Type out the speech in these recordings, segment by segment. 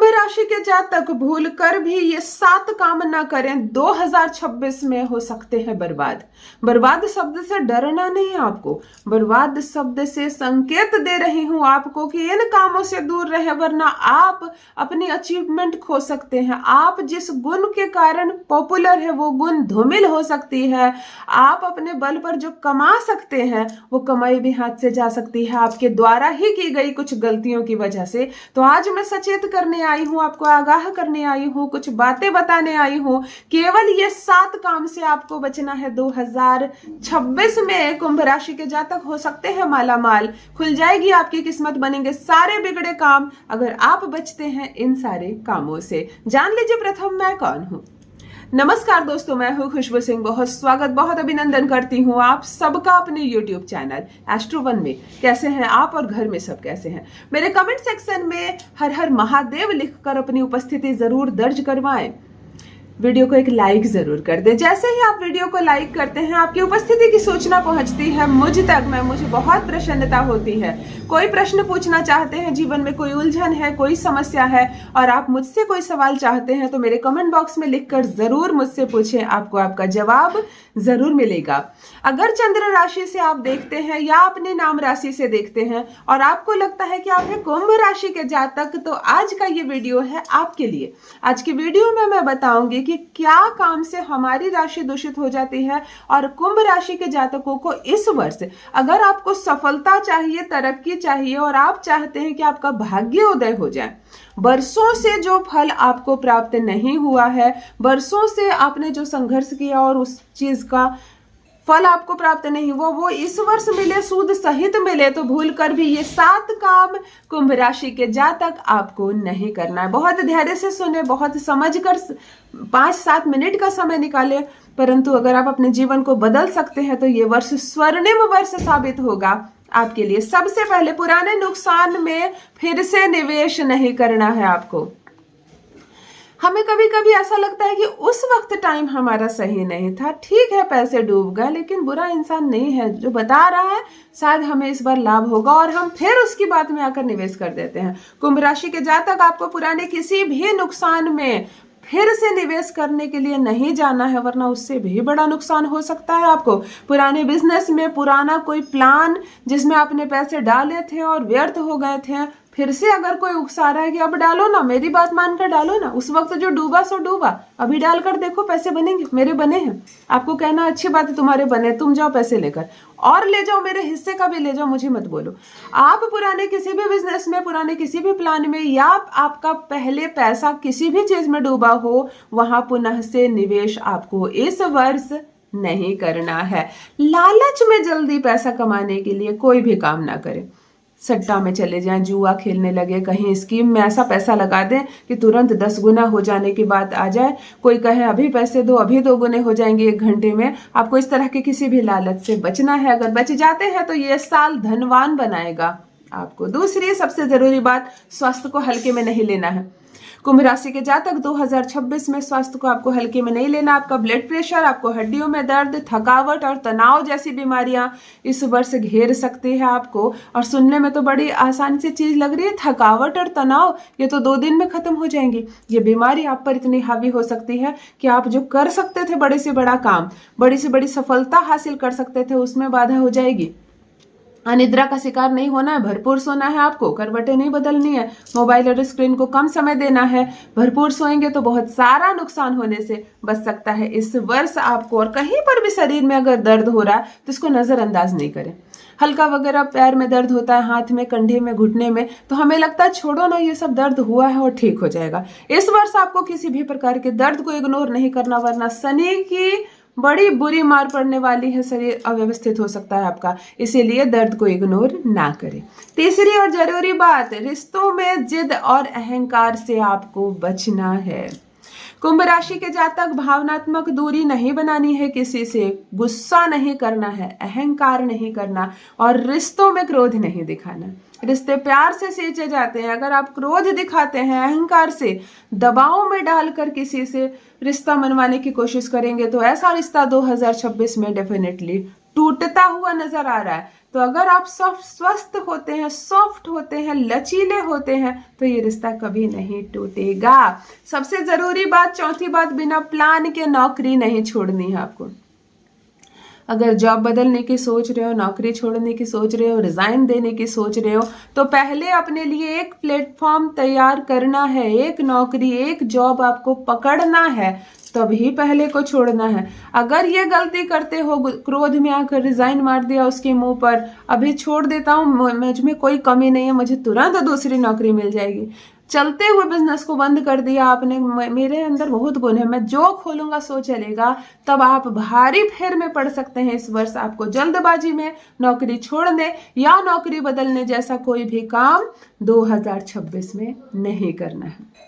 राशि के जातक भूल कर भी ये 7 काम ना करें, 2026 में हो सकते हैं बर्बाद। बर्बाद शब्द से डरना नहीं है आपको, बर्बाद शब्द से संकेत दे रही हूं आपको कि इन कामों से दूर रहे, वरना आप अपनी अचीवमेंट खो सकते हैं। आप जिस गुण के कारण पॉपुलर है वो गुण धूमिल हो सकती है। आप अपने बल पर जो कमा सकते हैं वो कमाई भी हाथ से जा सकती है आपके द्वारा ही की गई कुछ गलतियों की वजह से। तो आज मैं सचेत करने आई हूं, आपको आगाह करने आई हूं, कुछ बातें बताने आई हूं। केवल ये 7 काम से आपको बचना है। 2026 में कुंभ राशि के जातक हो सकते हैं माला माल, खुल जाएगी आपकी किस्मत, बनेंगे सारे बिगड़े काम अगर आप बचते हैं इन सारे कामों से। जान लीजिए प्रथम मैं कौन हूं। नमस्कार दोस्तों, मैं हूं खुशबू सिंह। बहुत स्वागत, बहुत अभिनंदन करती हूं आप सबका अपने YouTube चैनल एस्ट्रो वन में। कैसे हैं आप और घर में सब कैसे हैं? मेरे कमेंट सेक्शन में हर हर महादेव लिखकर अपनी उपस्थिति जरूर दर्ज करवाएं। वीडियो को एक लाइक जरूर कर दें। जैसे ही आप वीडियो को लाइक करते हैं आपकी उपस्थिति की सूचना पहुंचती है मुझ तक, मुझे बहुत प्रसन्नता होती है। कोई प्रश्न पूछना चाहते हैं, जीवन में कोई उलझन है, कोई समस्या है और आप मुझसे कोई सवाल चाहते हैं तो मेरे कमेंट बॉक्स में लिखकर जरूर मुझसे पूछें, आपको आपका जवाब जरूर मिलेगा। अगर चंद्र राशि से आप देखते हैं या अपने नाम राशि से देखते हैं और आपको लगता है कि आप हैं कुंभ राशि के जातक, तो आज का ये वीडियो है आपके लिए। आज की वीडियो में मैं बताऊंगी कि क्या काम से हमारी राशि दूषित हो जाती है। और कुंभ राशि के जातकों को इस वर्ष अगर आपको सफलता चाहिए, तरक्की चाहिए और आप चाहते हैं कि आपका भाग्य उदय हो जाए, बरसों से जो फल आपको प्राप्त नहीं हुआ है, बरसों से आपने जो संघर्ष किया और उस चीज का फल आपको प्राप्त नहीं हुआ, वो इस वर्ष मिले, सूद सहित मिले, तो भूल कर भी ये 7 काम कुंभ राशि के जातक आपको नहीं करना है। बहुत धैर्य से सुने, बहुत समझकर 5-7 मिनट का समय निकाले, परंतु अगर आप अपने जीवन को बदल सकते हैं तो ये वर्ष स्वर्णिम वर्ष साबित होगा आपके लिए। सबसे पहले पुराने नुकसान में फिर से निवेश नहीं करना है आपको। हमें कभी कभी ऐसा लगता है कि उस वक्त टाइम हमारा सही नहीं था, ठीक है पैसे डूब गए, लेकिन बुरा इंसान नहीं है जो बता रहा है शायद हमें इस बार लाभ होगा और हम फिर उसकी बात में आकर निवेश कर देते हैं। कुंभ राशि के जातक आपको पुराने किसी भी नुकसान में फिर से निवेश करने के लिए नहीं जाना है, वरना उससे भी बड़ा नुकसान हो सकता है आपको। पुराने बिजनेस में पुराना कोई प्लान जिसमें आपने पैसे डाले थे और व्यर्थ हो गए थे, फिर से अगर कोई उकसा रहा है कि अब डालो ना, मेरी बात मानकर डालो ना, उस वक्त जो डूबा सो डूबा, अभी डालकर देखो पैसे बनेंगे। मेरे बने हैं, आपको कहना अच्छी बात है, तुम्हारे बने, तुम जाओ पैसे लेकर और ले जाओ, मेरे हिस्से का भी ले जाओ, मुझे मत बोलो। आप पुराने किसी भी बिजनेस में, पुराने किसी भी प्लान में या आपका पहले पैसा किसी भी चीज में डूबा हो, वहां पुनः से निवेश आपको इस वर्ष नहीं करना है। लालच में जल्दी पैसा कमाने के लिए कोई भी काम ना करें। सट्टा में चले जाएं, जुआ खेलने लगे, कहीं स्कीम में ऐसा पैसा लगा दें कि तुरंत 10 गुना हो जाने की बात आ जाए। कोई कहे अभी पैसे दो, अभी 2 गुने हो जाएंगे 1 घंटे में। आपको इस तरह के किसी भी लालच से बचना है। अगर बच जाते हैं तो ये साल धनवान बनाएगा आपको। दूसरी सबसे जरूरी बात, स्वास्थ्य को हल्के में नहीं लेना है। कुंभ राशि के जातक 2026 में स्वास्थ्य को आपको हल्के में नहीं लेना। आपका ब्लड प्रेशर, आपको हड्डियों में दर्द, थकावट और तनाव जैसी बीमारियां इस वर्ष घेर सकती है आपको। और सुनने में तो बड़ी आसान सी चीज लग रही है, थकावट और तनाव, ये तो 2 दिन में खत्म हो जाएंगी। ये बीमारी आप पर इतनी हावी हो सकती है कि आप जो कर सकते थे बड़े से बड़ा काम, बड़ी से बड़ी सफलता हासिल कर सकते थे, उसमें बाधा हो जाएगी। अनिद्रा का शिकार नहीं होना है, भरपूर सोना है आपको, करवटें नहीं बदलनी है, मोबाइल और स्क्रीन को कम समय देना है। भरपूर सोएंगे तो बहुत सारा नुकसान होने से बच सकता है इस वर्ष आपको। और कहीं पर भी शरीर में अगर दर्द हो रहा है तो इसको नजरअंदाज नहीं करें। हल्का वगैरह पैर में दर्द होता है, हाथ में, कंधे में, घुटने में, तो हमें लगता है छोड़ो ना, ये सब दर्द हुआ है और ठीक हो जाएगा। इस वर्ष आपको किसी भी प्रकार के दर्द को इग्नोर नहीं करना, वरना शनि की बड़ी बुरी मार पड़ने वाली है, शरीर अव्यवस्थित हो सकता है आपका, इसीलिए दर्द को इग्नोर ना करें। तीसरी और जरूरी बात, रिश्तों में जिद और अहंकार से आपको बचना है। कुंभ राशि के जातक भावनात्मक दूरी नहीं बनानी है किसी से, गुस्सा नहीं करना है, अहंकार नहीं करना और रिश्तों में क्रोध नहीं दिखाना। रिश्ते प्यार से सींचे जाते हैं, अगर आप क्रोध दिखाते हैं, अहंकार से, दबाव में डालकर किसी से रिश्ता मनवाने की कोशिश करेंगे तो ऐसा रिश्ता 2026 में डेफिनेटली टूटता हुआ नजर आ रहा है। तो अगर आप स्वस्थ होते हैं, सॉफ्ट होते हैं, लचीले होते हैं, तो ये रिश्ता कभी नहीं टूटेगा। सबसे जरूरी बात, चौथी बात, बिना प्लान के नौकरी नहीं छोड़नी है आपको। अगर जॉब बदलने की सोच रहे हो, नौकरी छोड़ने की सोच रहे हो, रिजाइन देने की सोच रहे हो, तो पहले अपने लिए एक प्लेटफॉर्म तैयार करना है। एक नौकरी, एक जॉब आपको पकड़ना है, तभी पहले को छोड़ना है। अगर ये गलती करते हो, क्रोध में आकर रिजाइन मार दिया उसके मुंह पर, अभी छोड़ देता हूँ, मुझ में कोई कमी नहीं है, मुझे तुरंत दूसरी नौकरी मिल जाएगी, चलते हुए बिजनेस को बंद कर दिया आपने, मेरे अंदर बहुत गुण है, मैं जो खोलूंगा सो चलेगा, तब आप भारी फेर में पड़ सकते हैं। इस वर्ष आपको जल्दबाजी में नौकरी छोड़ने या नौकरी बदलने जैसा कोई भी काम 2026 में नहीं करना है।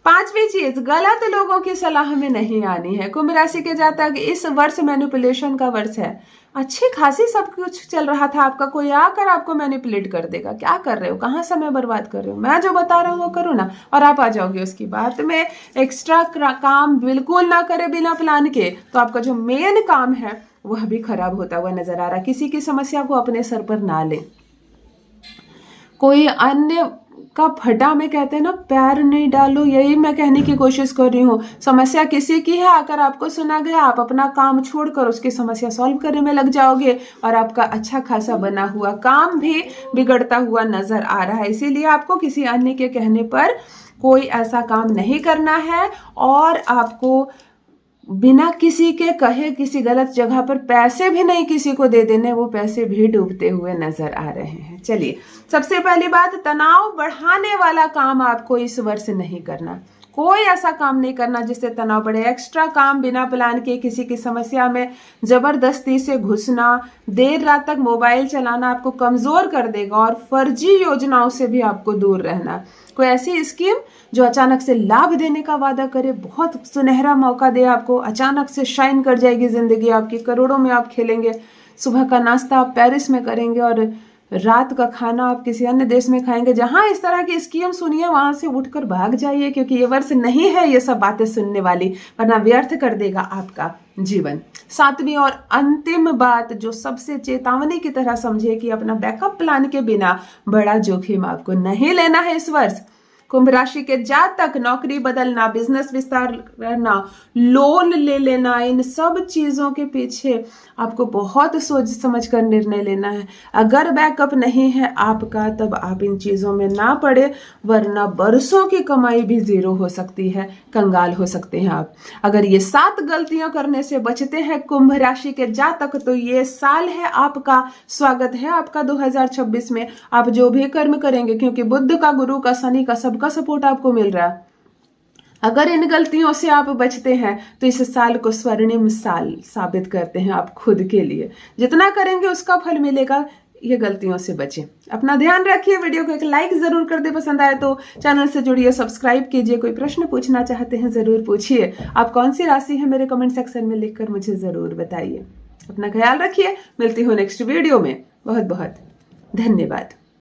पांचवी चीज, गलत लोगों की सलाह में नहीं आनी है। कुंभ राशि के जातक, इस वर्ष मैनिपुलेशन का वर्ष है। अच्छी खासी सब कुछ चल रहा था आपका, कोई आकर आपको मैनिपुलेट कर देगा। क्या कर रहे हो, कहाँ समय बर्बाद कर रहे हो? मैं जो बता रहा हूँ वो करो ना, और आप आ जाओगे उसकी बात में। एक्स्ट्रा काम बिल्कुल ना करे बिना प्लान के, तो आपका जो मेन काम है वह भी खराब होता हुआ नजर आ रहा है। किसी की समस्या को अपने सर पर ना ले, कोई अन्य का फटा में कहते हैं ना, पैर नहीं डालो, यही मैं कहने की कोशिश कर रही हूँ। समस्या किसी की है, आकर आपको सुना गया, आप अपना काम छोड़कर उसकी समस्या सॉल्व करने में लग जाओगे, और आपका अच्छा खासा बना हुआ काम भी बिगड़ता हुआ नजर आ रहा है। इसीलिए आपको किसी अन्य के कहने पर कोई ऐसा काम नहीं करना है, और आपको बिना किसी के कहे किसी गलत जगह पर पैसे भी नहीं किसी को दे देने, वो पैसे भी डूबते हुए नजर आ रहे हैं। चलिए, सबसे पहली बात, तनाव बढ़ाने वाला काम आपको इस वर्ष नहीं करना। कोई ऐसा काम नहीं करना जिससे तनाव बढ़े। एक्स्ट्रा काम बिना प्लान के किसी की समस्या में जबरदस्ती से घुसना, देर रात तक मोबाइल चलाना आपको कमजोर कर देगा, और फर्जी योजनाओं से भी आपको दूर रहना। कोई ऐसी स्कीम जो अचानक से लाभ देने का वादा करे, बहुत सुनहरा मौका दे आपको, अचानक से शाइन कर जाएगी जिंदगी आपकी, करोड़ों में आप खेलेंगे, सुबह का नाश्ता आप पेरिस में करेंगे और रात का खाना आप किसी अन्य देश में खाएंगे। जहां इस तरह की स्कीम सुनिए, वहां से उठकर भाग जाइए, क्योंकि ये वर्ष नहीं है ये सब बातें सुनने वाली, वरना व्यर्थ कर देगा आपका जीवन। सातवीं और अंतिम बात, जो सबसे चेतावनी की तरह समझिए, कि अपना बैकअप प्लान के बिना बड़ा जोखिम आपको नहीं लेना है इस वर्ष। कुंभ राशि के जातक, नौकरी बदलना, बिजनेस विस्तार करना, लोन ले लेना, इन सब चीजों के पीछे आपको बहुत सोच समझ कर निर्णय लेना है। अगर बैकअप नहीं है आपका, तब आप इन चीजों में ना पड़े, वरना बरसों की कमाई भी जीरो हो सकती है, कंगाल हो सकते हैं आप। अगर ये 7 गलतियां करने से बचते हैं कुंभ राशि के जातक, तो ये साल है आपका, स्वागत है आपका 2026 में। आप जो भी कर्म करेंगे, क्योंकि बुध का, गुरु का, शनि का, सबका सपोर्ट आपको मिल रहा है। अगर इन गलतियों से आप बचते हैं, तो इस साल को स्वर्णिम साल साबित करते हैं आप खुद के लिए। जितना करेंगे उसका फल मिलेगा, ये गलतियों से बचें। अपना ध्यान रखिए। वीडियो को एक लाइक जरूर कर दे, पसंद आए तो चैनल से जुड़िए, सब्सक्राइब कीजिए। कोई प्रश्न पूछना चाहते हैं जरूर पूछिए। आप कौन सी राशि है, मेरे कमेंट सेक्शन में लिखकर मुझे जरूर बताइए। अपना ख्याल रखिए, मिलती हूँ नेक्स्ट वीडियो में। बहुत बहुत धन्यवाद।